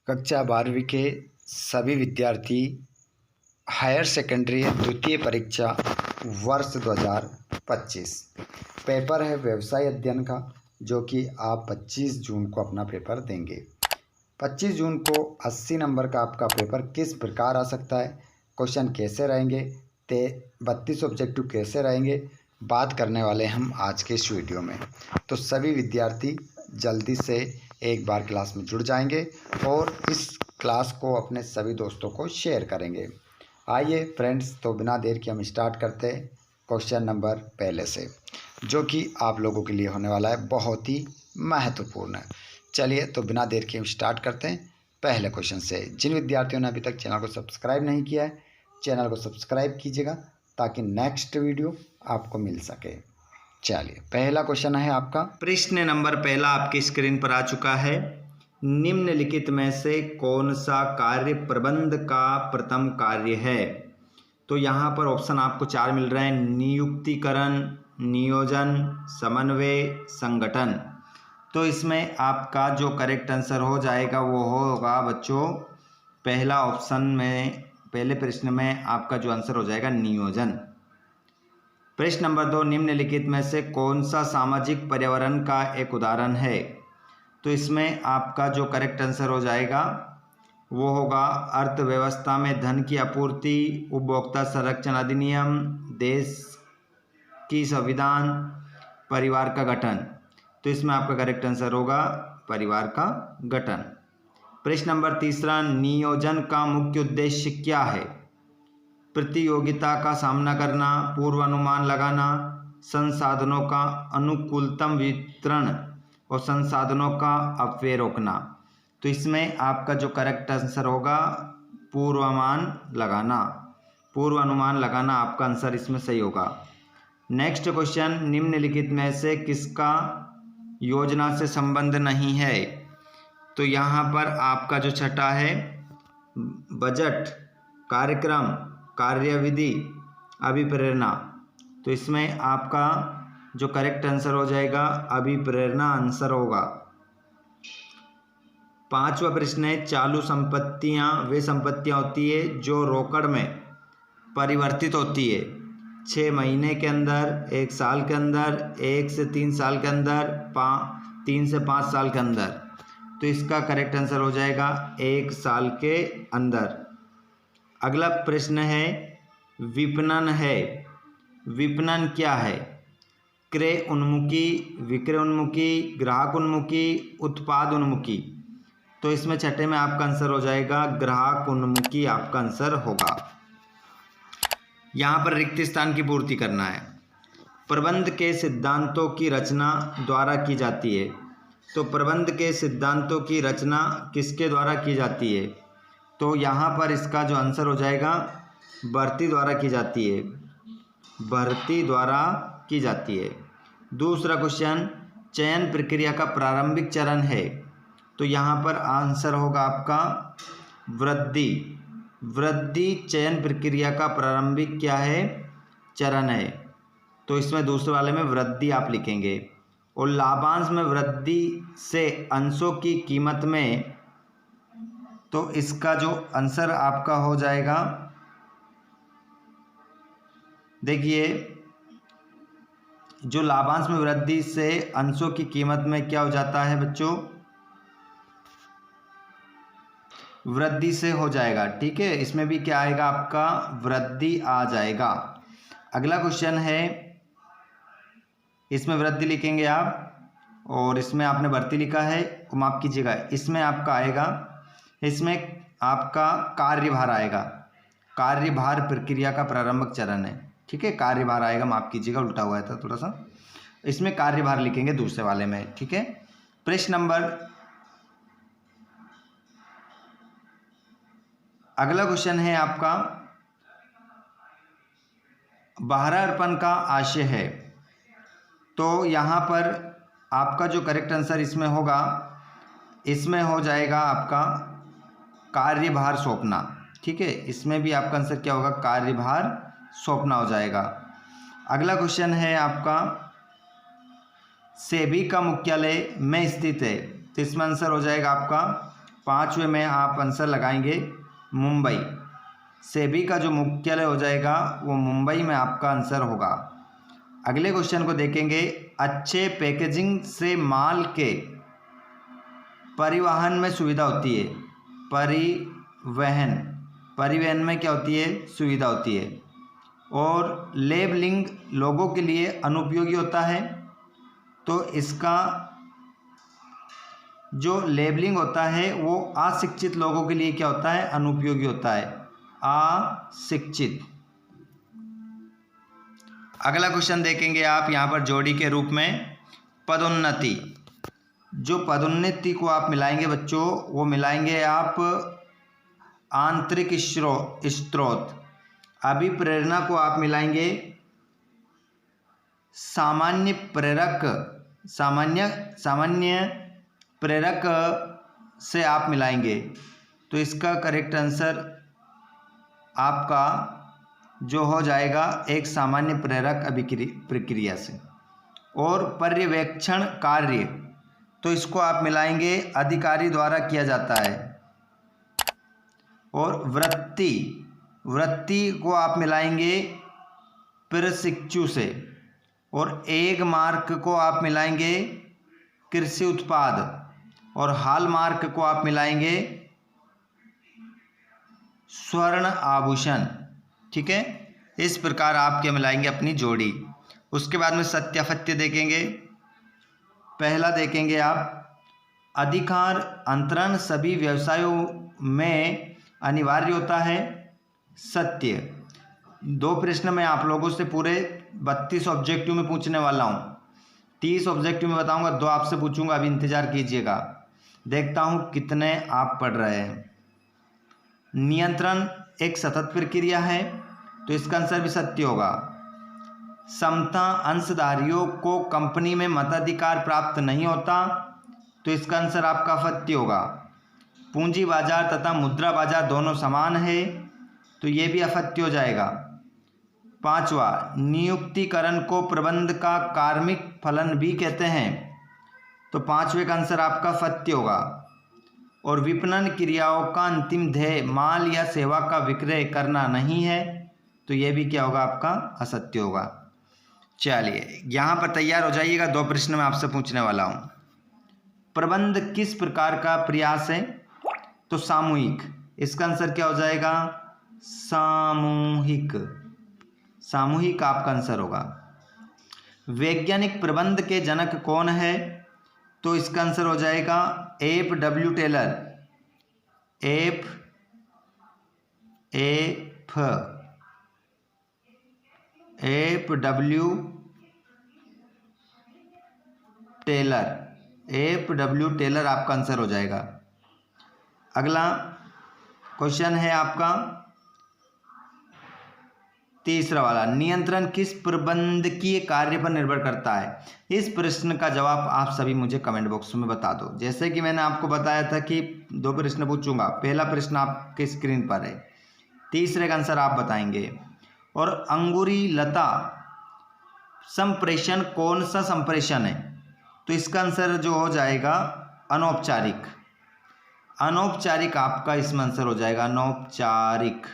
कक्षा 12वीं के सभी विद्यार्थी हायर सेकेंडरी द्वितीय परीक्षा वर्ष 2025 पेपर है व्यवसाय अध्ययन का, जो कि आप 25 जून को अपना पेपर देंगे। 25 जून को 80 नंबर का आपका पेपर किस प्रकार आ सकता है, क्वेश्चन कैसे रहेंगे, 32 ऑब्जेक्टिव कैसे रहेंगे, बात करने वाले हम आज के इस वीडियो में। तो सभी विद्यार्थी जल्दी से एक बार क्लास में जुड़ जाएंगे और इस क्लास को अपने सभी दोस्तों को शेयर करेंगे। आइए फ्रेंड्स, तो बिना देर के हम स्टार्ट करते हैं क्वेश्चन नंबर पहले से, जो कि आप लोगों के लिए होने वाला है बहुत ही महत्वपूर्ण है। चलिए तो बिना देर के हम स्टार्ट करते हैं पहले क्वेश्चन से। जिन विद्यार्थियों ने अभी तक चैनल को सब्सक्राइब नहीं किया है, चैनल को सब्सक्राइब कीजिएगा ताकि नेक्स्ट वीडियो आपको मिल सके। चलिए पहला क्वेश्चन है आपका। प्रश्न नंबर पहला आपकी स्क्रीन पर आ चुका है। निम्नलिखित में से कौन सा कार्य प्रबंध का प्रथम कार्य है? तो यहाँ पर ऑप्शन आपको 4 मिल रहे हैं: नियुक्तिकरण, नियोजन, समन्वय, संगठन। तो इसमें आपका जो करेक्ट आंसर हो जाएगा वो होगा बच्चों पहला ऑप्शन में, पहले प्रश्न में आपका जो आंसर हो जाएगा नियोजन। प्रश्न नंबर 2, निम्नलिखित में से कौन सा सामाजिक पर्यावरण का एक उदाहरण है? तो इसमें आपका जो करेक्ट आंसर हो जाएगा वो होगा अर्थव्यवस्था में धन की आपूर्ति, उपभोक्ता संरक्षण अधिनियम, देश की संविधान, परिवार का गठन। तो इसमें आपका करेक्ट आंसर होगा परिवार का गठन। प्रश्न नंबर 3, नियोजन का मुख्य उद्देश्य क्या है? प्रतियोगिता का सामना करना, पूर्वानुमान लगाना, संसाधनों का अनुकूलतम वितरण और संसाधनों का अपव्यय रोकना। तो इसमें आपका जो करेक्ट आंसर होगा पूर्वानुमान लगाना। पूर्वानुमान लगाना आपका आंसर इसमें सही होगा। नेक्स्ट क्वेश्चन, निम्नलिखित में से किसका योजना से संबंध नहीं है? तो यहाँ पर आपका जो छठा है बजट, कार्यक्रम, कार्यविधि, अभिप्रेरणा। तो इसमें आपका जो करेक्ट आंसर हो जाएगा अभिप्रेरणा आंसर होगा। 5वां प्रश्न है, चालू संपत्तियां वे संपत्तियां होती है जो रोकड़ में परिवर्तित होती है 6 महीने के अंदर, 1 साल के अंदर, 1 से 3 साल के अंदर, 3 से 5 साल के अंदर। तो इसका करेक्ट आंसर हो जाएगा 1 साल के अंदर। अगला प्रश्न है विपणन है। विपणन क्या है? क्रय उन्मुखी, विक्रय उन्मुखी, ग्राहक उन्मुखी, उत्पाद उन्मुखी। तो इसमें छठे में आपका आंसर हो जाएगा ग्राहक उन्मुखी आपका आंसर होगा। यहाँ पर रिक्त स्थान की पूर्ति करना है। प्रबंध के सिद्धांतों की रचना द्वारा की जाती है। तो प्रबंध के सिद्धांतों की रचना किसके द्वारा की जाती है? तो यहाँ पर इसका जो आंसर हो जाएगा भर्ती द्वारा की जाती है। भर्ती द्वारा की जाती है। दूसरा क्वेश्चन, चयन प्रक्रिया का प्रारंभिक चरण है। तो यहाँ पर आंसर होगा आपका वृद्धि। वृद्धि चयन प्रक्रिया का प्रारंभिक क्या है? चरण है। तो इसमें दूसरे वाले में वृद्धि आप लिखेंगे। और लाभांश में वृद्धि से अंशों की कीमत में, तो इसका जो आंसर आपका हो जाएगा, देखिए जो लाभांश में वृद्धि से अंशों की कीमत में क्या हो जाता है बच्चों? वृद्धि से हो जाएगा। ठीक है, इसमें भी क्या आएगा आपका वृद्धि आ जाएगा। अगला क्वेश्चन है, इसमें वृद्धि लिखेंगे आप और इसमें आपने भर्ती लिखा है, माफ कीजिएगा, इसमें आपका आएगा, इसमें आपका कार्यभार आएगा। कार्यभार प्रक्रिया का प्रारंभिक चरण है। ठीक है, कार्यभार आएगा, माफ कीजिएगा उल्टा हुआ था थोड़ा सा, इसमें कार्यभार लिखेंगे दूसरे वाले में। ठीक है, प्रश्न नंबर, अगला क्वेश्चन है आपका बाह्य अर्पण का आशय है। तो यहाँ पर आपका जो करेक्ट आंसर इसमें होगा, इसमें हो जाएगा आपका कार्यभार सौंपना। ठीक है, इसमें भी आपका आंसर क्या होगा? कार्यभार सौंपना हो जाएगा। अगला क्वेश्चन है आपका सेबी का मुख्यालय में स्थित है। तो इसमें आंसर हो जाएगा आपका 5वें में आप आंसर लगाएंगे मुंबई। सेबी का जो मुख्यालय हो जाएगा वो मुंबई में आपका आंसर होगा। अगले क्वेश्चन को देखेंगे, अच्छे पैकेजिंग से माल के परिवहन में सुविधा होती है। परिवहन में क्या होती है? सुविधा होती है। और लेबलिंग लोगों के लिए अनुपयोगी होता है, तो इसका जो लेबलिंग होता है वो अशिक्षित लोगों के लिए क्या होता है? अनुपयोगी होता है, अशिक्षित। अगला क्वेश्चन देखेंगे आप यहाँ पर जोड़ी के रूप में, पदोन्नति। जो पदोन्नति को आप मिलाएंगे बच्चों, वो मिलाएंगे आप आंतरिक स्रोत। अभिप्रेरणा को आप मिलाएंगे सामान्य प्रेरक से आप मिलाएंगे। तो इसका करेक्ट आंसर आपका जो हो जाएगा एक सामान्य प्रेरक प्रक्रिया से। और पर्यवेक्षण कार्य, तो इसको आप मिलाएंगे अधिकारी द्वारा किया जाता है। और वृत्ति को आप मिलाएंगे प्रशिक्षु से। और एक मार्क को आप मिलाएंगे कृषि उत्पाद। और हाल मार्क को आप मिलाएंगे स्वर्ण आभूषण। ठीक है, इस प्रकार आप क्या मिलाएंगे? अपनी जोड़ी। उसके बाद में सत्यापत्य देखेंगे। पहला देखेंगे आप, अधिकार अंतरण सभी व्यवसायों में अनिवार्य होता है, सत्य। 2 प्रश्न मैं आप लोगों से पूरे 32 ऑब्जेक्टिव में पूछने वाला हूँ। 30 ऑब्जेक्टिव में बताऊंगा, 2 आपसे पूछूंगा, अभी इंतजार कीजिएगा। देखता हूँ कितने आप पढ़ रहे हैं। नियंत्रण एक सतत प्रक्रिया है, तो इसका आंसर भी सत्य होगा। समता अंशधारियों को कंपनी में मताधिकार प्राप्त नहीं होता, तो इसका आंसर आपका सत्य होगा। पूंजी बाजार तथा मुद्रा बाजार दोनों समान है, तो ये भी असत्य हो जाएगा। 5वां, नियुक्तिकरण को प्रबंध का कार्मिक फलन भी कहते हैं, तो 5वें का आंसर आपका सत्य होगा। और विपणन क्रियाओं का अंतिम ध्येय माल या सेवा का विक्रय करना नहीं है, तो ये भी क्या होगा? आपका असत्य होगा। चलिए यहाँ पर तैयार हो जाइएगा, 2 प्रश्न मैं आपसे पूछने वाला हूँ। प्रबंध किस प्रकार का प्रयास है? तो सामूहिक। इसका आंसर क्या हो जाएगा? सामूहिक आपका आंसर होगा। वैज्ञानिक प्रबंध के जनक कौन है? तो इसका आंसर हो जाएगा F.W. टेलर। F.W. टेलर आपका आंसर हो जाएगा। अगला क्वेश्चन है आपका तीसरा वाला, नियंत्रण किस प्रबंधकीय कार्य पर निर्भर करता है? इस प्रश्न का जवाब आप सभी मुझे कमेंट बॉक्स में बता दो। जैसे कि मैंने आपको बताया था कि 2 प्रश्न पूछूंगा, पहला प्रश्न आपके स्क्रीन पर है, तीसरे का आंसर आप बताएंगे। और अंगूरी लता संप्रेषण कौन सा संप्रेषण है? तो इसका आंसर जो हो जाएगा अनौपचारिक आपका इसमें आंसर हो जाएगा, अनौपचारिक।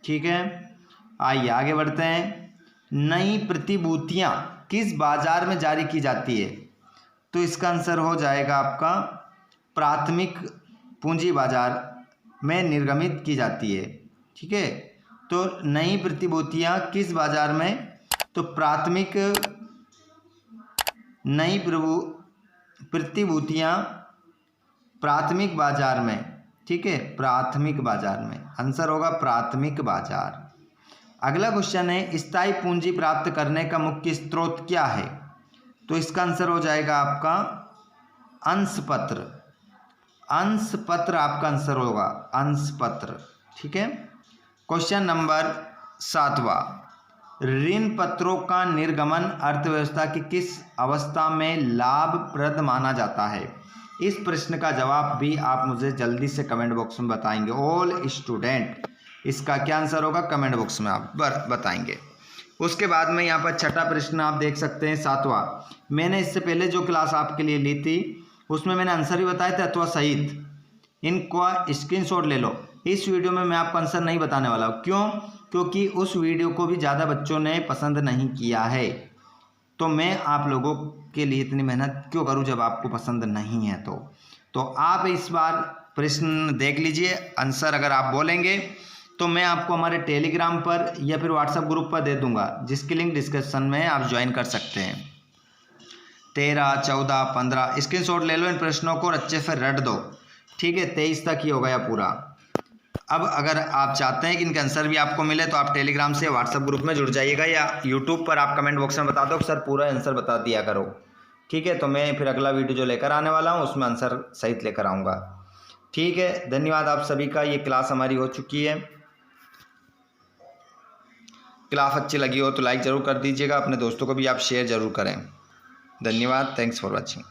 ठीक है, आइए आगे बढ़ते हैं। नई प्रतिभूतियां किस बाजार में जारी की जाती है? तो इसका आंसर हो जाएगा आपका प्राथमिक पूंजी बाजार में निर्गमित की जाती है। ठीक है, तो नई प्रतिभूतियां किस बाजार में? तो नई प्रतिभूतियां प्राथमिक बाजार में। ठीक है, प्राथमिक बाजार में आंसर होगा प्राथमिक बाजार। अगला क्वेश्चन है, स्थायी पूंजी प्राप्त करने का मुख्य स्रोत क्या है? तो इसका आंसर हो जाएगा आपका अंशपत्र आपका आंसर होगा, अंशपत्र। ठीक है, क्वेश्चन नंबर 7वां, ऋण पत्रों का निर्गमन अर्थव्यवस्था की किस अवस्था में लाभप्रद माना जाता है? इस प्रश्न का जवाब भी आप मुझे जल्दी से कमेंट बॉक्स में बताएंगे। ऑल स्टूडेंट, इसका क्या आंसर होगा कमेंट बॉक्स में आप बताएंगे। उसके बाद में यहाँ पर छठा प्रश्न आप देख सकते हैं 7वां। मैंने इससे पहले जो क्लास आपके लिए ली थी उसमें मैंने आंसर भी बताए थे अथवा सहित। इनका स्क्रीनशॉट ले लो। इस वीडियो में मैं आपको आंसर नहीं बताने वाला हूँ। क्यों? क्योंकि उस वीडियो को भी ज़्यादा बच्चों ने पसंद नहीं किया है। तो मैं आप लोगों के लिए इतनी मेहनत क्यों करूँ जब आपको पसंद नहीं है। तो आप इस बार प्रश्न देख लीजिए, आंसर अगर आप बोलेंगे तो मैं आपको हमारे टेलीग्राम पर या फिर व्हाट्सएप ग्रुप पर दे दूंगा, जिसकी लिंक डिस्क्रिप्शन में आप ज्वाइन कर सकते हैं। 13, 14, 15 स्क्रीनशॉट ले लो इन प्रश्नों को और अच्छे से रट दो। ठीक है, 23 तक ही हो गया पूरा। अब अगर आप चाहते हैं कि इनके आंसर भी आपको मिले तो आप टेलीग्राम से व्हाट्सएप ग्रुप में जुड़ जाइएगा, या यूट्यूब पर आप कमेंट बॉक्स में बता दो कि सर पूरा आंसर बता दिया करो। ठीक है, तो मैं फिर अगला वीडियो जो लेकर आने वाला हूँ उसमें आंसर सहित लेकर आऊँगा। ठीक है, धन्यवाद आप सभी का। ये क्लास हमारी हो चुकी है। क्लास अच्छी लगी हो तो लाइक ज़रूर कर दीजिएगा, अपने दोस्तों को भी आप शेयर ज़रूर करें। धन्यवाद, थैंक्स फॉर वॉचिंग।